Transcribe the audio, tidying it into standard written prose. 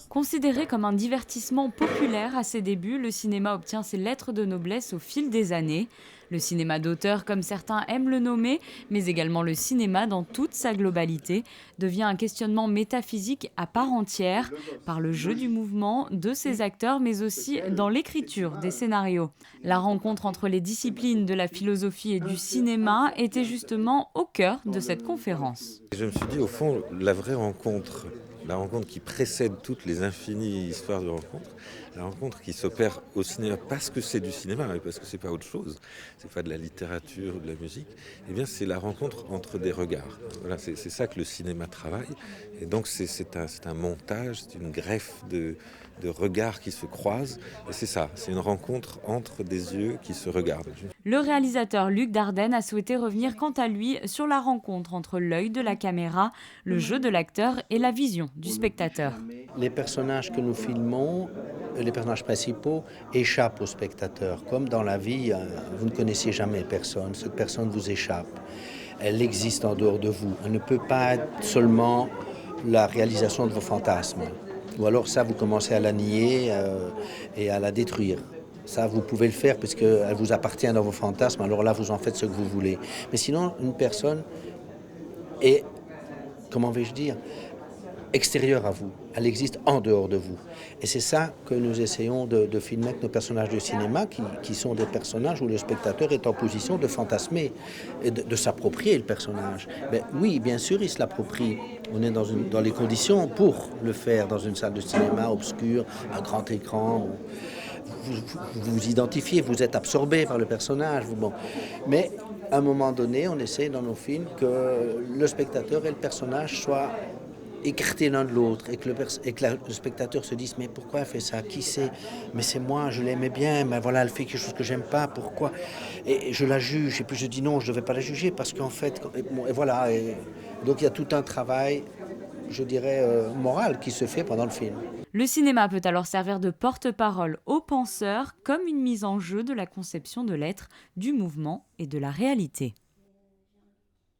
Considéré comme un divertissement populaire à ses débuts, le cinéma obtient ses lettres de noblesse au fil des années. Le cinéma d'auteur, comme certains aiment le nommer, mais également le cinéma dans toute sa globalité, devient un questionnement métaphysique à part entière, par le jeu du mouvement, de ses acteurs, mais aussi dans l'écriture des scénarios. La rencontre entre les disciplines de la philosophie et du cinéma était justement au cœur de cette conférence. Je me suis dit, au fond, la rencontre qui précède toutes les infinies histoires de rencontres, la rencontre qui s'opère au cinéma parce que c'est du cinéma et parce que c'est pas autre chose, c'est pas de la littérature ou de la musique, eh bien c'est la rencontre entre des regards. Voilà, c'est ça que le cinéma travaille. Et donc c'est un montage, c'est une greffe de regards qui se croisent. Et c'est ça, c'est une rencontre entre des yeux qui se regardent. Le réalisateur Luc Dardenne a souhaité revenir quant à lui sur la rencontre entre l'œil de la caméra, le jeu de l'acteur et la vision du spectateur. Les personnages que nous filmons, les personnages principaux, échappent au spectateur. Comme dans la vie, vous ne connaissez jamais personne, cette personne vous échappe. Elle existe en dehors de vous. Elle ne peut pas être seulement la réalisation de vos fantasmes. Ou alors ça, vous commencez à la nier et à la détruire. Ça, vous pouvez le faire puisqu'elle vous appartient dans vos fantasmes, alors là, vous en faites ce que vous voulez. Mais sinon, une personne est, comment vais-je dire, extérieure à vous. Elle existe en dehors de vous. Et c'est ça que nous essayons de filmer avec nos personnages de cinéma, qui sont des personnages où le spectateur est en position de fantasmer et de s'approprier le personnage. Mais oui, bien sûr, il se l'approprie. On est dans les conditions pour le faire dans une salle de cinéma obscure, à grand écran. Vous vous identifiez, vous êtes absorbé par le personnage. Bon. Mais à un moment donné, on essaie dans nos films que le spectateur et le personnage soient écartés l'un de l'autre et que le spectateur se dise mais pourquoi elle fait ça, qui c'est, mais c'est moi, je l'aimais bien, mais voilà, elle fait quelque chose que j'aime pas, pourquoi, et je la juge, et puis je dis non, je devais pas la juger parce qu'en fait, et voilà, et donc il y a tout un travail, je dirais, moral qui se fait pendant le film. Le cinéma peut alors servir de porte-parole aux penseurs comme une mise en jeu de la conception de l'être, du mouvement et de la réalité.